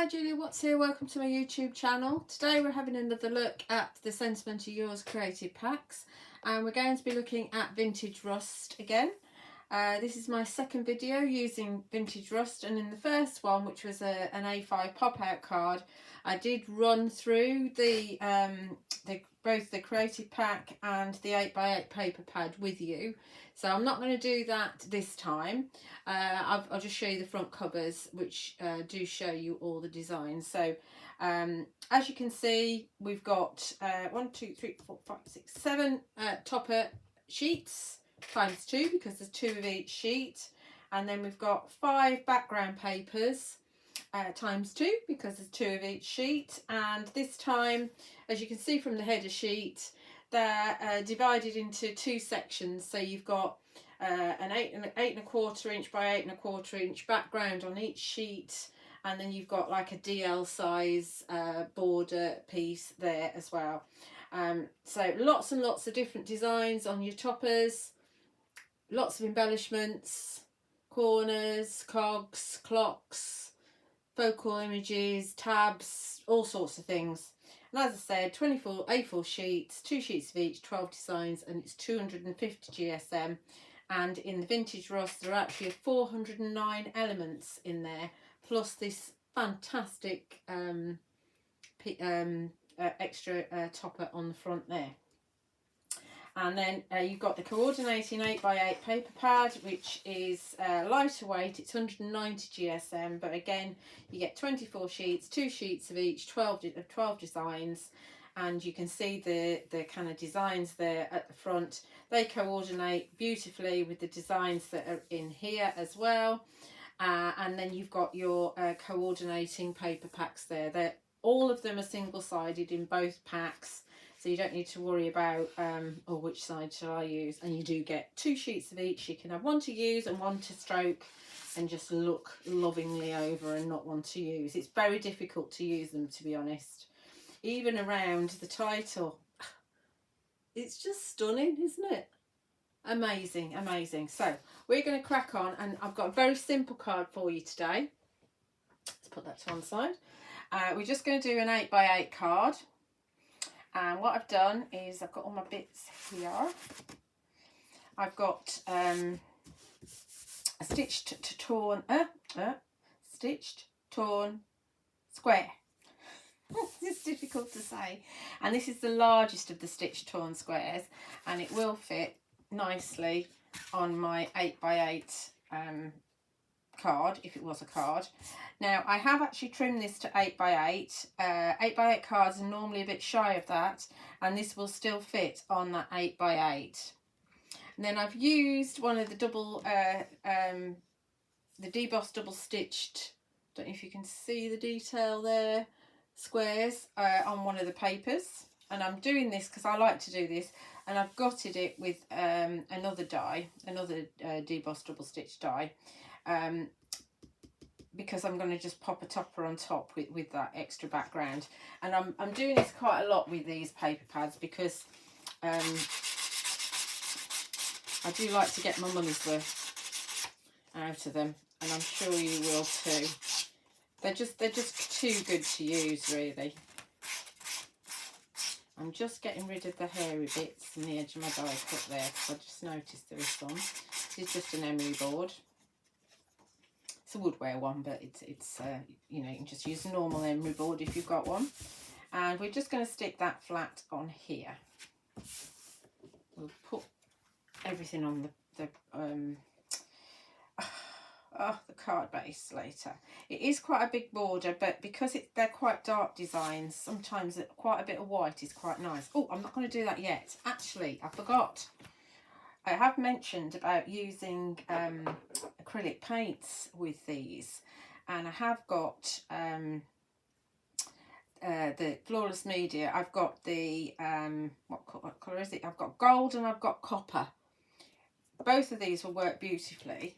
Hi Julia, what's here? Welcome to my YouTube channel. Today we're having another look at the Sentimentally Yours creative packs, and we're going to be looking at vintage rust again. This is my second video using vintage rust, and in the first one, which was an A5 pop-out card, I did run through both the creative pack and the 8x8 paper pad with you. So I'm not going to do that this time. I'll just show you the front covers, which do show you all the designs. So as you can see, we've got 1, 2, 3, 4, 5, 6, 7 topper sheets times 2 because there's 2 of each sheet, and then we've got 5 background papers times 2 because there's 2 of each sheet. And this time, as you can see from the header sheet, they're divided into 2 sections. So you've got an 8¼ inch by 8¼ inch background on each sheet, and then you've got like a DL size border piece there as well. So lots and lots of different designs on your toppers, lots of embellishments, corners, cogs, clocks, focal images, tabs, all sorts of things. And as I said, 24 A4 sheets, 2 sheets of each, 12 designs, and it's 250 GSM. And in the vintage rust, there are actually 409 elements in there, plus this fantastic extra topper on the front there. And then you've got the co-ordinating 8x8 paper pad, which is lighter weight. It's 190 GSM, but again, you get 24 sheets, 2 sheets of each, 12 designs, and you can see the kind of designs there at the front. They coordinate beautifully with the designs that are in here as well. And then you've got your coordinating paper packs there. All of them are single-sided in both packs, so you don't need to worry about which side shall I use. And you do get 2 sheets of each. You can have one to use and one to stroke and just look lovingly over and not one to use. It's very difficult to use them, to be honest. Even around the title. It's just stunning, isn't it? Amazing, amazing. So we're going to crack on, and I've got a very simple card for you today. Let's put that to one side. We're just going to do an 8x8 card. And what I've done is I've got all my bits here. I've got a stitched torn square. It's difficult to say. And this is the largest of the stitched torn squares, and it will fit nicely on my 8x8 card, if it was a card. Now I have actually trimmed this to 8x8. 8x8 cards are normally a bit shy of that, and this will still fit on that 8x8. And then I've used one of the the debossed double stitched, don't know if you can see the detail there, squares on one of the papers. And I'm doing this because I like to do this, and I've gutted it with another die, another debossed double stitch die, because I'm going to just pop a topper on top with that extra background. And I'm doing this quite a lot with these paper pads because I do like to get my money's worth out of them, and I'm sure you will too. They're just too good to use, really. I'm just getting rid of the hairy bits on the edge of my die cut there, because I just noticed there was some. This is just an emery board. It's a woodware one, but it's you know, you can just use a normal emery board if you've got one. And we're just going to stick that flat on here. We'll put everything on the card base later. It is quite a big border, but because they're quite dark designs, sometimes quite a bit of white is quite nice. Oh, I'm not going to do that yet. Actually, I forgot. I have mentioned about using acrylic paints with these, and I have got the Flawless Media. I've got the what colour is it? I've got gold and I've got copper. Both of these will work beautifully.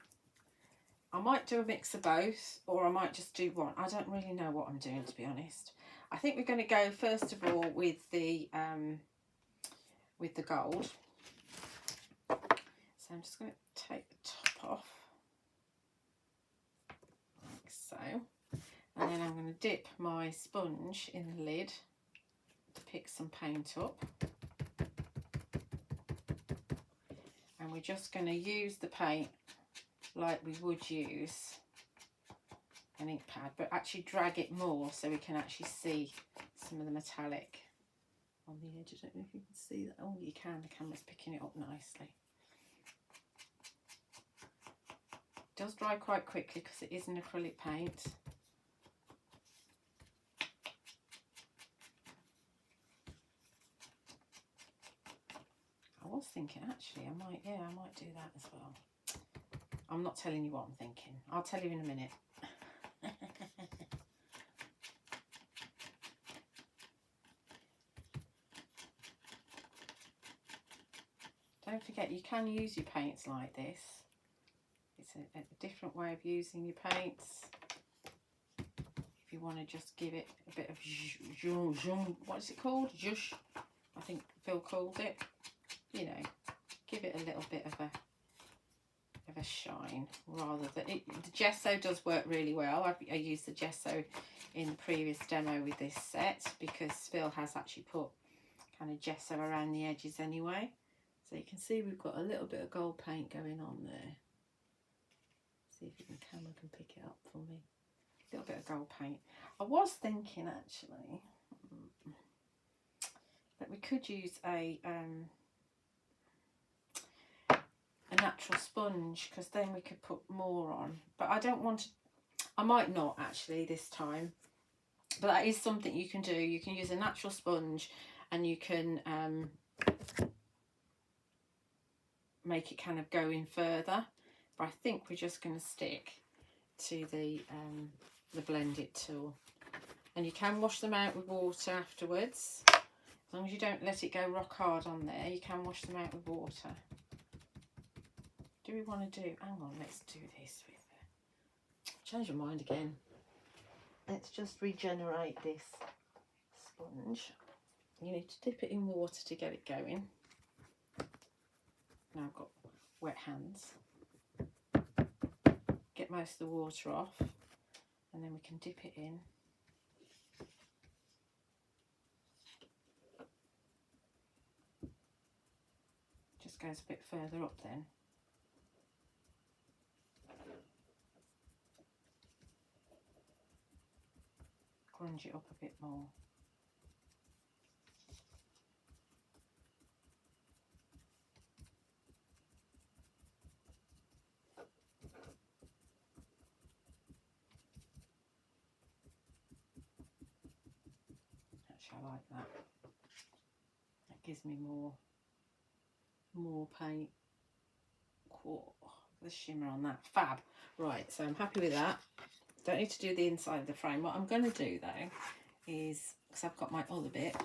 I might do a mix of both, or I might just do one. I don't really know what I'm doing, to be honest. I think we're going to go first of all with the gold. So I'm just going to take the top off, like so, and then I'm going to dip my sponge in the lid to pick some paint up. And we're just going to use the paint like we would use an ink pad, but actually drag it more so we can actually see some of the metallic on the edge. I don't know if you can see that. Oh, you can. The camera's picking it up nicely. It does dry quite quickly because it is an acrylic paint. I was thinking actually I might do that as well. I'm not telling you what I'm thinking. I'll tell you in a minute. Don't forget, you can use your paints like this. It's a different way of using your paints. If you want to just give it a bit of what is it called? Zhush, I think Phil called it. You know, give it a little bit of a shine rather than the gesso does work really well. I used the gesso in the previous demo with this set because Phil has actually put kind of gesso around the edges anyway. So you can see we've got a little bit of gold paint going on there. See if the camera can pick it up for me. A little bit of gold paint. I was thinking actually that we could use a natural sponge, because then we could put more on, but I don't want to. I might not actually this time, but that is something you can do. You can use a natural sponge and you can make it kind of go in further, but I think we're just going to stick to the blend it tool. And you can wash them out with water afterwards, as long as you don't let it go rock hard on there. You can wash them out with water. Do we want to do, hang on, let's do this with, change your mind again. Let's just regenerate this sponge. You need to dip it in water to get it going. Now I've got wet hands. Get most of the water off, and then we can dip it in. Just goes a bit further up then. Grunge it up a bit more. Actually, I like that. That gives me more paint. Oh, the shimmer on that. Fab. Right, so I'm happy with that. Don't need to do the inside of the frame. What I'm going to do though is, because I've got my other bit,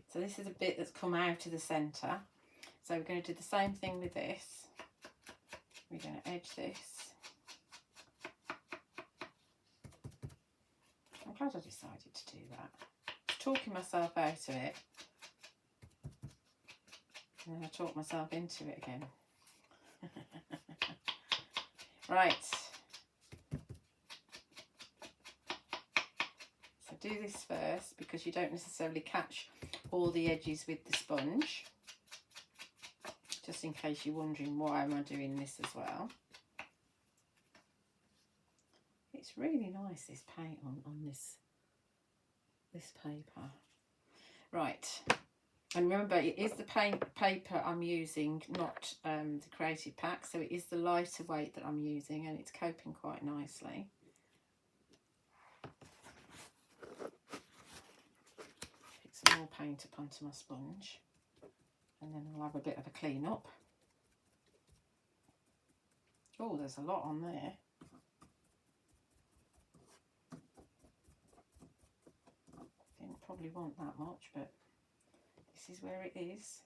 so this is a bit that's come out of the centre, so we're going to do the same thing with this. We're going to edge this. I'm glad I decided to do that. Talking myself out of it, and then I talk myself into it again. Right. Do this first because you don't necessarily catch all the edges with the sponge, just in case you're wondering why am I doing this as well. It's really nice, this paint on this paper. Right, and remember it is the paper I'm using, not the creative pack, so it is the lighter weight that I'm using, and it's coping quite nicely. More paint up onto my sponge, and then I'll have a bit of a clean up. Oh, there's a lot on there. Didn't probably want that much, but this is where it is.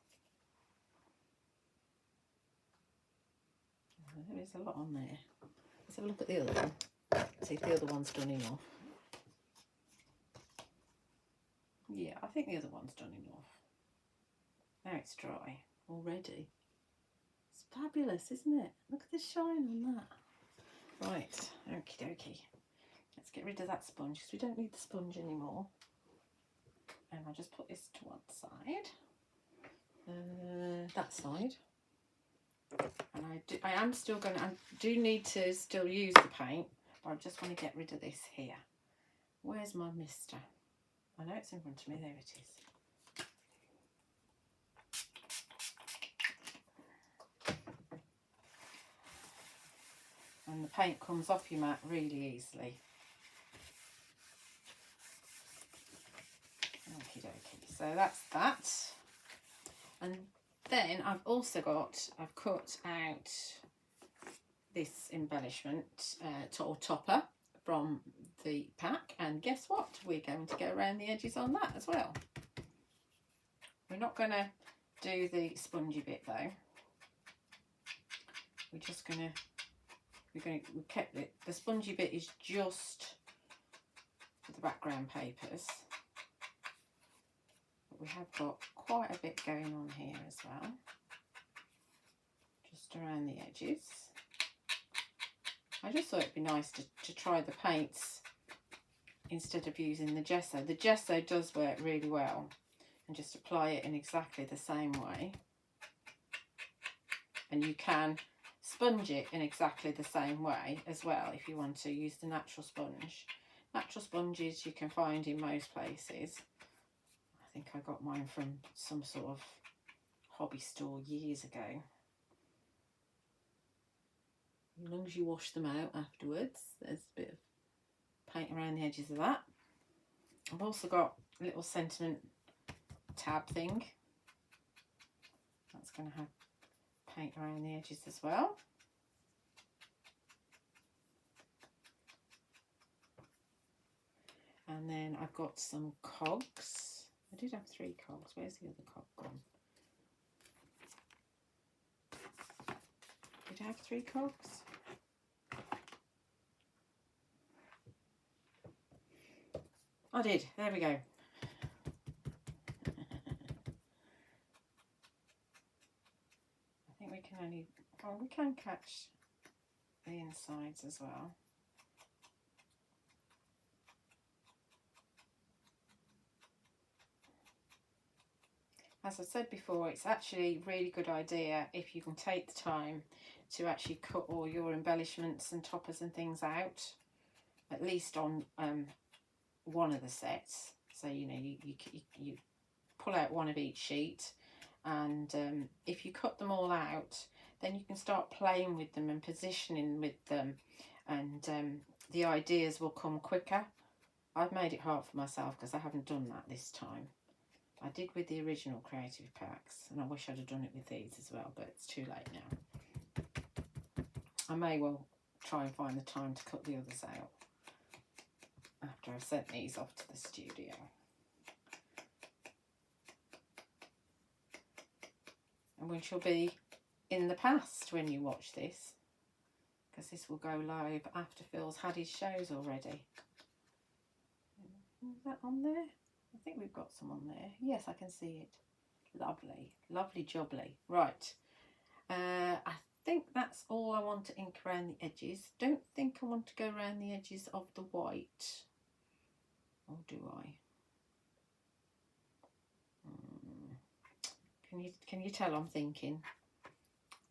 There is a lot on there. Let's have a look at the other one. See if the other one's done enough. Yeah, I think the other one's done enough. Now it's dry already. It's fabulous, isn't it? Look at the shine on that. Right, okie dokie. let's get rid of that sponge because we don't need the sponge anymore. And I'll just put this to one side, that side. And I am still going to, I do need to still use the paint, but I just want to get rid of this here. Where's my mister? I know it's in front of me, there it is. And the paint comes off your mat really easily. Okie dokie, so that's that. And then I've also got, I've cut out this embellishment or topper from the pack, and guess what? We're going to go around the edges on that as well. We're not going to do the spongy bit though. We're just going to, we kept it, the spongy bit is just for the background papers. But we have got quite a bit going on here as well, just around the edges. I just thought it'd be nice to try the paints instead of using the gesso. The gesso does work really well, and just apply it in exactly the same way. And you can sponge it in exactly the same way as well if you want to use the natural sponge. Natural sponges you can find in most places. I think I got mine from some sort of hobby store years ago. As long as you wash them out afterwards, there's a bit of paint around the edges of that. I've also got a little sentiment tab thing. That's going to have paint around the edges as well. And then I've got some cogs. I did have 3 cogs. Where's the other cog gone? Did I have 3 cogs? I did. There we go. I think we can only, oh, we can catch the insides as well. As I said before, it's actually a really good idea if you can take the time to actually cut all your embellishments and toppers and things out, at least on one of the sets. So you know, you pull out one of each sheet, and if you cut them all out, then you can start playing with them and positioning with them, and the ideas will come quicker. I've made it hard for myself because I haven't done that this time. I did with the original creative packs, and I wish I'd have done it with these as well, but it's too late now. I may well try and find the time to cut the others out after I've sent these off to the studio. And which will be in the past when you watch this, because this will go live after Phil's had his shows already. Is that on there? I think we've got some on there. Yes, I can see it. Lovely, lovely jubbly. Right, I think that's all I want to ink around the edges. Don't think I want to go around the edges of the white, or do I? Can you tell I'm thinking?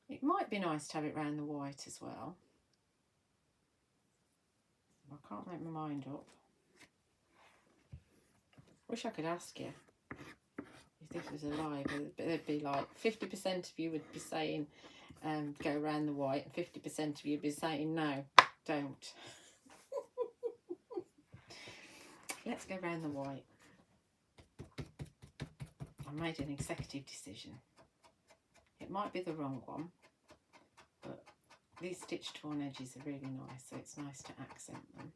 It might be nice to have it around the white as well. I can't make my mind up. Wish I could ask you if this was a live. There'd be like 50% of you would be saying go around the white, and 50% of you would be saying no, don't. Let's go around the white. I made an executive decision. It might be the wrong one, but these stitched torn edges are really nice, so it's nice to accent them.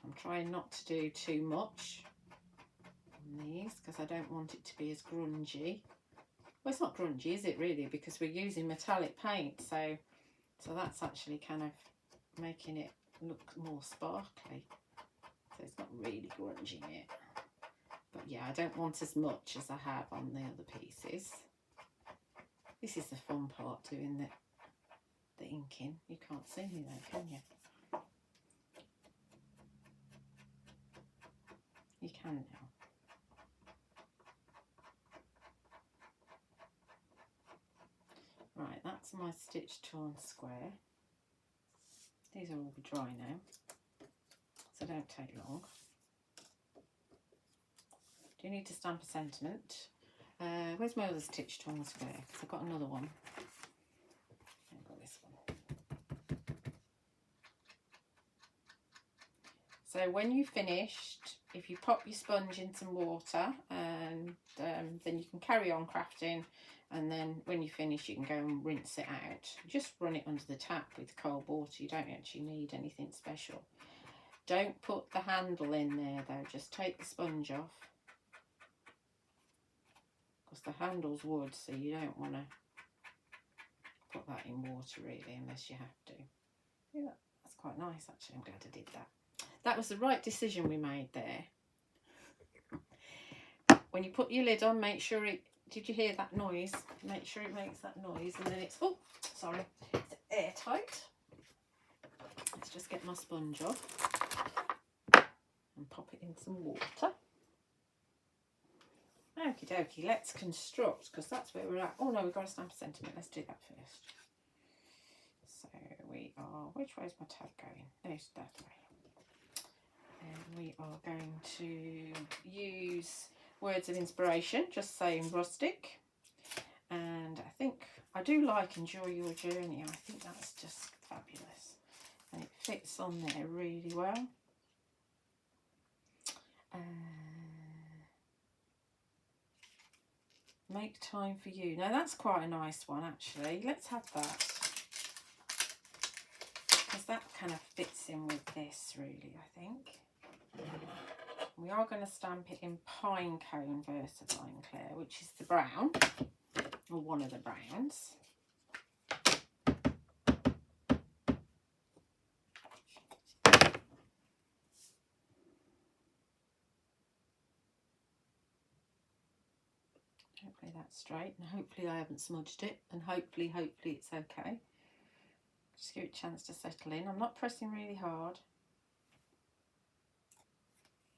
I'm trying not to do too much on these because I don't want it to be as grungy. Well, it's not grungy, is it really? Because we're using metallic paint, so that's actually kind of making it look more sparkly. So it's not really grungy yet. But yeah, I don't want as much as I have on the other pieces. This is the fun part, doing the inking. You can't see me though, can you? You can now. Right, that's my stitch torn square. These will all be dry now, so don't take long. Do you need to stamp a sentiment? Where's my other stitch torn square? Because I've got another one. I've got this one. So when you've finished, if you pop your sponge in some water, and then you can carry on crafting, and then when you finish you can go and rinse it out. Just run it under the tap with cold water. You don't actually need anything special. Don't put the handle in there though, just take the sponge off, because the handle's wood, so you don't want to put that in water really unless you have to. Yeah, that's quite nice actually. I'm glad I did that. That was the right decision we made there. When you put your lid on, make sure it, did you hear that noise? Make sure it makes that noise, and then it's, oh, sorry, it's airtight. Let's just get my sponge off and pop it in some water. Okie dokie, let's construct, because that's where we're at. Oh no, we've got to stamp a sentiment. Let's do that first. So we are, which way is my tab going? No, it's that way. And we are going to use words of inspiration, just saying Rustic. And I think, I do like Enjoy Your Journey. I think that's just fabulous. And it fits on there really well. Make time for you. Now that's quite a nice one actually. Let's have that, because that kind of fits in with this really, I think. We are going to stamp it in Pinecone Versafine Clair, which is the brown, or one of the browns. Hopefully that's straight, and hopefully I haven't smudged it, and hopefully it's okay. Just give it a chance to settle in. I'm not pressing really hard.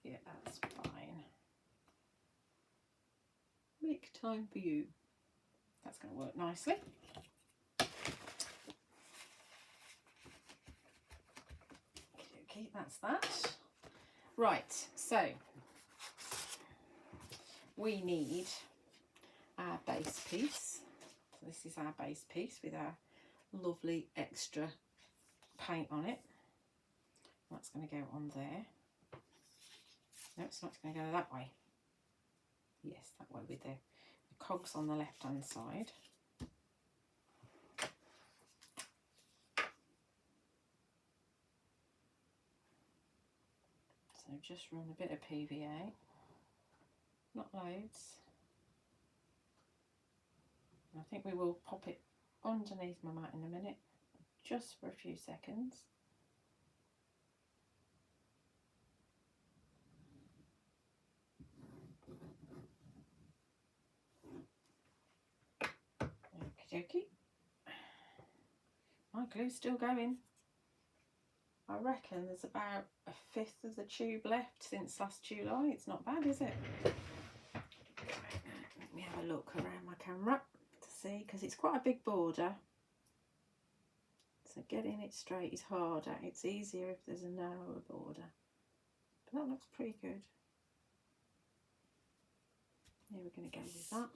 Yeah, that's fine. Make time for you. That's going to work nicely. Okay, that's that. Right, so we need our base piece. So this is our base piece with our lovely extra paint on it. That's going to go on there. No, it's not going to go that way. Yes, that way with the cogs on the left hand side. So just run a bit of PVA, not loads. And I think we will pop it underneath my mat in a minute, just for a few seconds. Okie dokie. My glue's still going. I reckon there's about a fifth of the tube left since last July. It's not bad, is it? Let me have a look around my camera to see, because it's quite a big border. So getting it straight is harder. It's easier if there's a narrower border. But that looks pretty good. Yeah, we're going to go with that.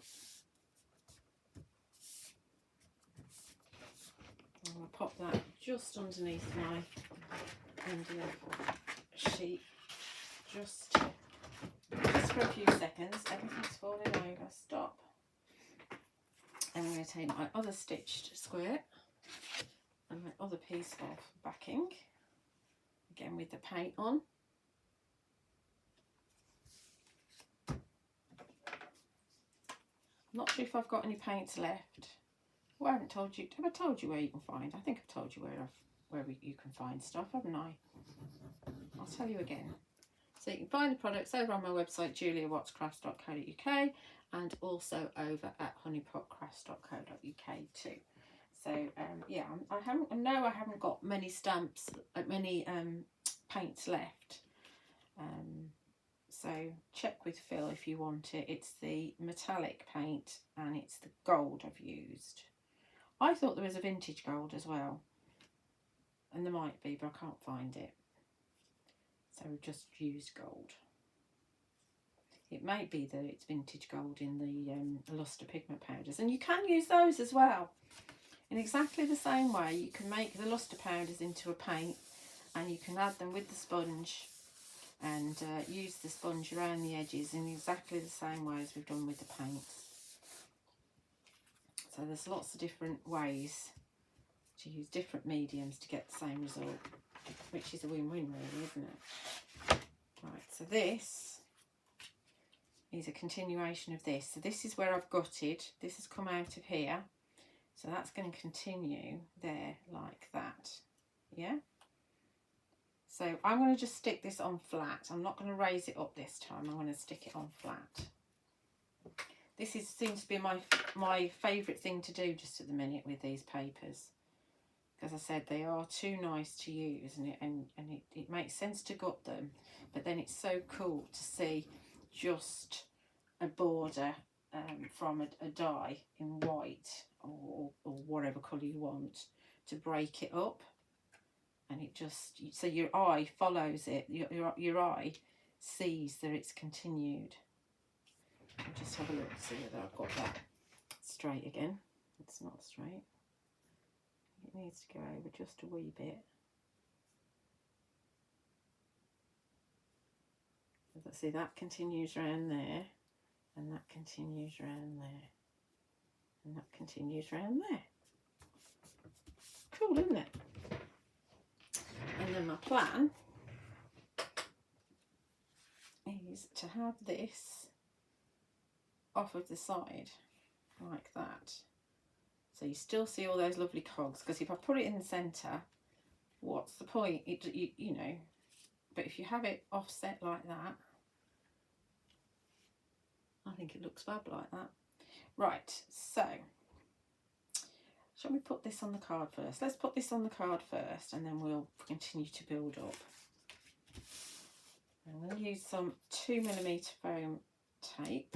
I'm going to pop that just underneath my envelope sheet, just for a few seconds. Everything's falling over. Stop. And I'm going to take my other stitched square and my other piece of backing, again with the paint on. I'm not sure if I've got any paints left. Well, I haven't told you. Have I told you where you can find? I think I've told you where you can find stuff, haven't I? I'll tell you again. So you can find the products over on my website, juliawattscrafts.co.uk, and also over at honeypotcrafts.co.uk too. So yeah, I know I haven't got many stamps, many paints left. So check with Phil if you want it. It's the metallic paint and it's the gold I've used. I thought there was a vintage gold as well, and there might be, but I can't find it. So we've just used gold. It may be that it's vintage gold in the luster pigment powders, and you can use those as well. In exactly the same way, you can make the luster powders into a paint, and you can add them with the sponge and use the sponge around the edges in exactly the same way as we've done with the paints. So there's lots of different ways to use different mediums to get the same result, which is a win-win really, isn't it? Right, so this is a continuation of this. So this is where I've gutted. This has come out of here. So that's going to continue there like that. Yeah? So I'm going to just stick this on flat. I'm not going to raise it up this time. I'm going to stick it on flat. This seems to be my favourite thing to do just at the minute with these papers. As I said, they are too nice to use, and it makes sense to gut them. But then it's so cool to see just a border from a die in white or whatever colour you want to break it up. And it just, so your eye follows it, your eye sees that it's continued. I'll just have a look to see whether I've got that straight again. It's not straight. It needs to go over just a wee bit. See, that continues round there, and that continues round there, and that continues round there. Cool, isn't it? And then my plan is to have this off of the side like that. So you still see all those lovely cogs, because if I put it in the centre, what's the point? You know, but if you have it offset like that, I think it looks fab like that. Right, so shall we put this on the card first? Let's put this on the card first, and then we'll continue to build up. I'm going to use some 2mm foam tape.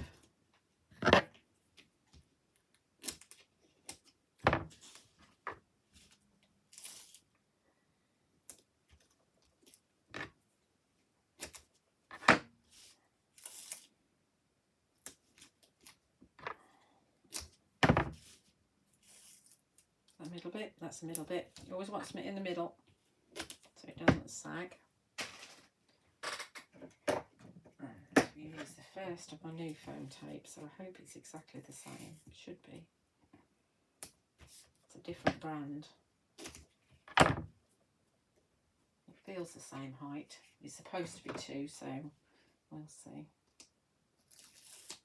The middle bit, that's the middle bit. You always want something in the middle so it doesn't sag. Use the first of my new foam tape, so I hope it's exactly the same. It should be. It's a different brand. It feels the same height. It's supposed to be 2, so we'll see.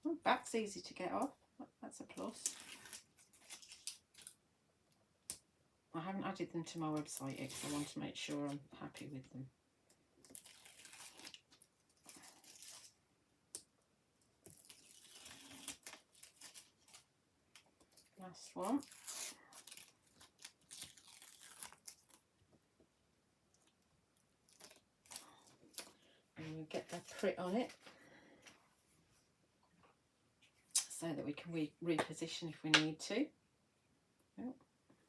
Oh, back's easy to get off. That's a plus. I haven't added them to my website yet because I want to make sure I'm happy with them. Last one. And we'll get a print on it so that we can reposition if we need to. Oh,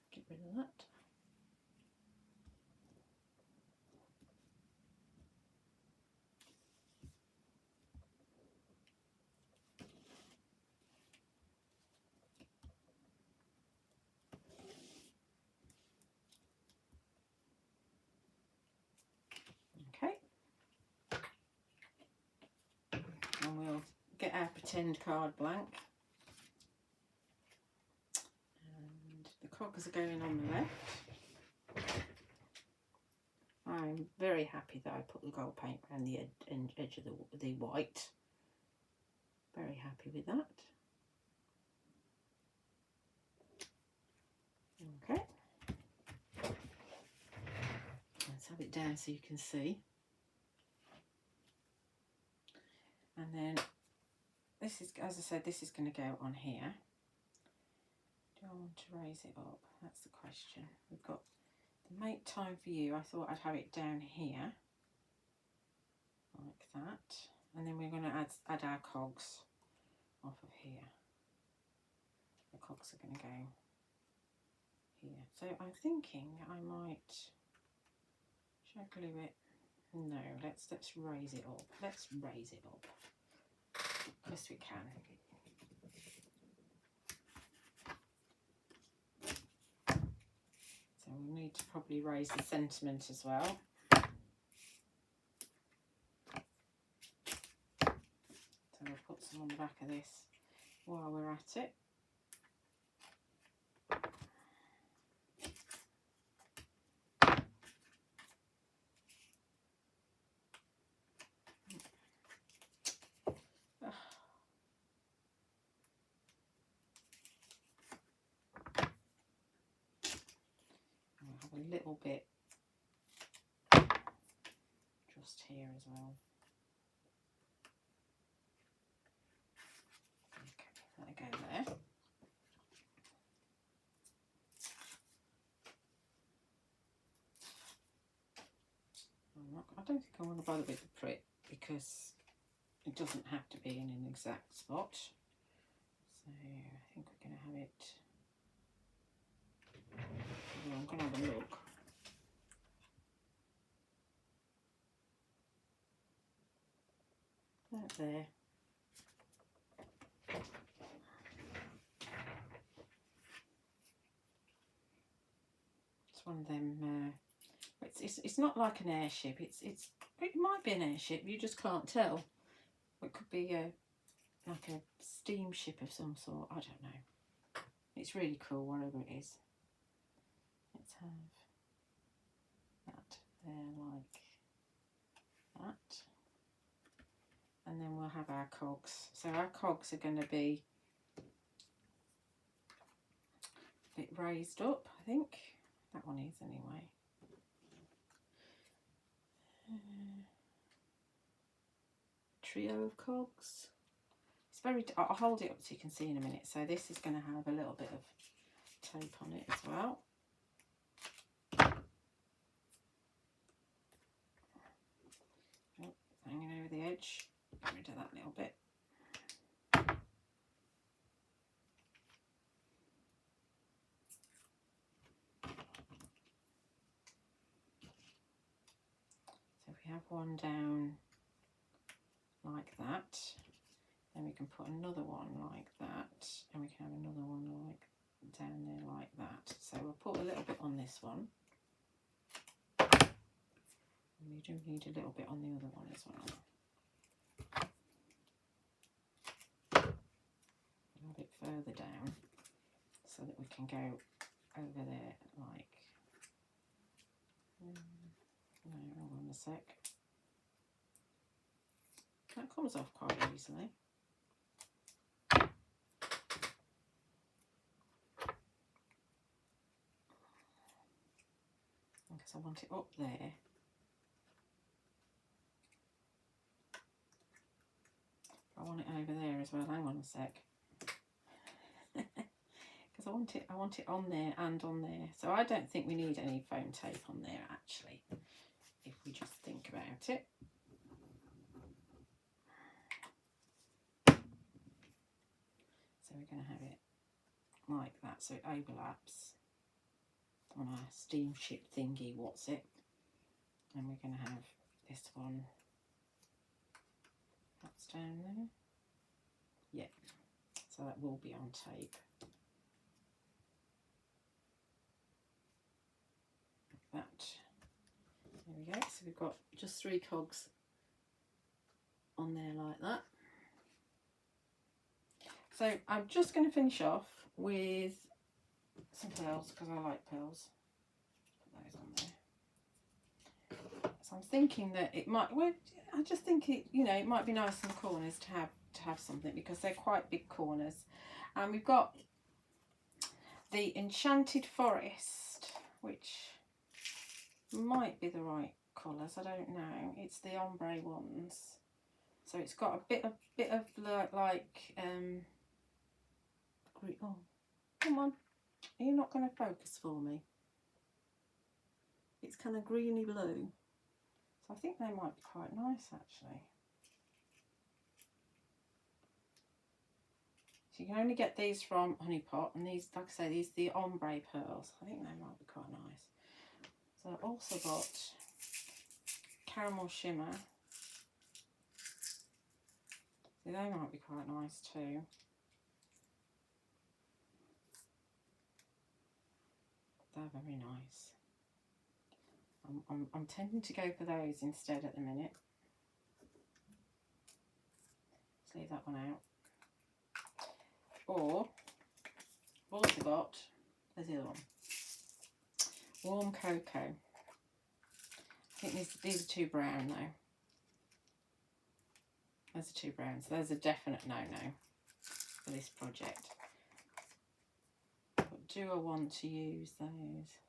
get rid of that. Okay. And we'll get our pretend card blank. And the cogs are going on the left. I'm very happy that I put the gold paint around the edge of the white. Very happy with that. Okay. Let's have it down so you can see. then this is, as I said, this is going to go on here. Do I want to raise it up? That's the question. We've got the Make Time For You. I thought I'd have it down here, like that. And then we're going to add our cogs off of here. The cogs are going to go here. So I'm thinking I might, should I glue it? No, let's raise it up. Let's raise it up. Yes, we can. So we'll need to probably raise the sentiment as well. So we'll put some on the back of this while we're at it. A little bit just here as well. Okay, let it go there. I don't think I want to bother with the print because it doesn't have to be in an exact spot. So I think we're going to have it. Well, I'm going to have a look. Right there. It's one of them. It's not like an airship. It might be an airship. You just can't tell. It could be like a steamship of some sort. I don't know. It's really cool, whatever it is. Let's have that there like that. And then we'll have our cogs. So our cogs are going to be a bit raised up, I think. That one is anyway. Trio of cogs. It's very, I'll hold it up so you can see in a minute. So this is going to have a little bit of tape on it as well. Oh, hanging over the edge. Get rid of that little bit. So if we have one down like that, then we can put another one like that, and we can have another one like down there like that. So we'll put a little bit on this one. And we do need a little bit on the other one as well. A little bit further down so that we can go over there like, no, hold on a sec. That comes off quite easily. Because I want it up there. I want it over there as well. Hang on a sec. Because I want it on there and on there. So I don't think we need any foam tape on there actually, if we just think about it. So we're going to have it like that, so it overlaps on our steamship thingy, what's it? And we're going to have this one, that's down there. Yeah, so that will be on tape. Like that. There we go. So we've got just 3 cogs on there like that. So I'm just going to finish off with some pearls because I like pearls. Put those on there. So I'm thinking that it might, well, I just think it, you know, it might be nice in the corners to have something because they're quite big corners. And we've got the Enchanted Forest, which might be the right colours, I don't know. It's the ombre ones. So it's got a bit of like oh, come on, are you not going to focus for me? It's kind of greeny blue, so I think they might be quite nice actually. So you can only get these from Honey Pot, and these, like I say, these are the ombre pearls. I think they might be quite nice. So I've also got caramel shimmer. So they might be quite nice too. They're very nice. I'm tending to go for those instead at the minute. Let's leave that one out. Or I've also got, there's the other one, warm cocoa. I think these are too brown though. Those are too brown, so those are definite no-no for this project. But do I want to use those?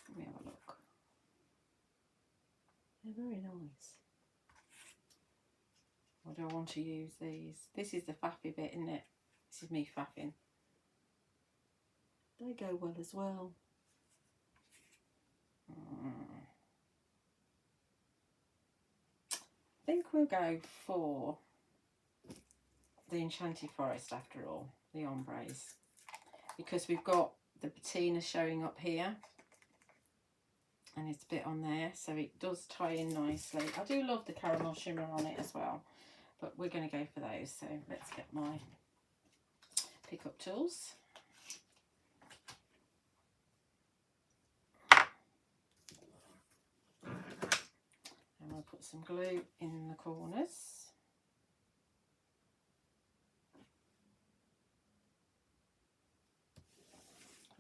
Let me have a look. They're very nice. Or do I want to use these? This is the faffy bit, isn't it? This is me faffing. They go well as well. I think we'll go for the Enchanted Forest after all, the ombres, because we've got the patina showing up here and it's a bit on there, so it does tie in nicely. I do love the caramel shimmer on it as well, but we're going to go for those. So let's get my pickup tools. And I'll put some glue in the corners.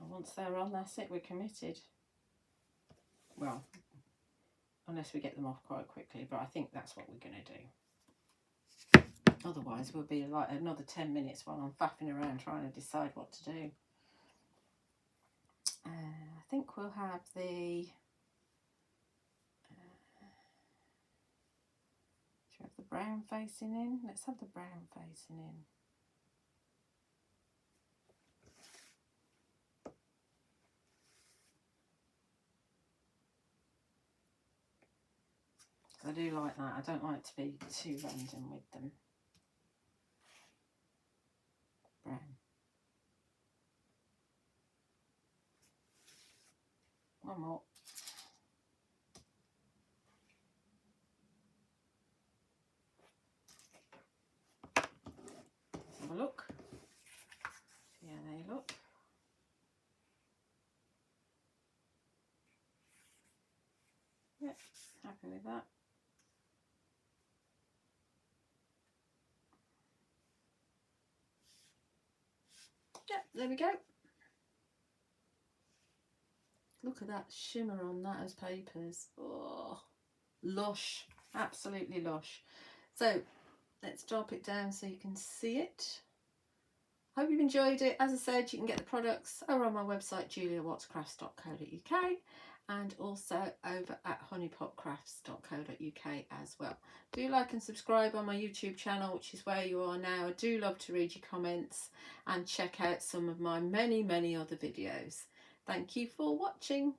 And once they're on, that's it, we're committed. Well, unless we get them off quite quickly, but I think that's what we're going to do. Otherwise, we'll be like another 10 minutes while I'm faffing around trying to decide what to do. I think we'll have the... should we have the brown facing in? Let's have the brown facing in. I do like that. I don't like to be too random with them. Brown. One more. Let's have a look. See how they look. Yep, happy with that. Yep, there we go. Look at that shimmer on that as papers. Oh, lush, absolutely lush. So let's drop it down so you can see it. Hope you've enjoyed it. As I said, you can get the products over on my website, juliawattscrafts.co.uk, and also over at honeypotcrafts.co.uk as well. Do like and subscribe on my YouTube channel, which is where you are now. I do love to read your comments and check out some of my many other videos. Thank you for watching.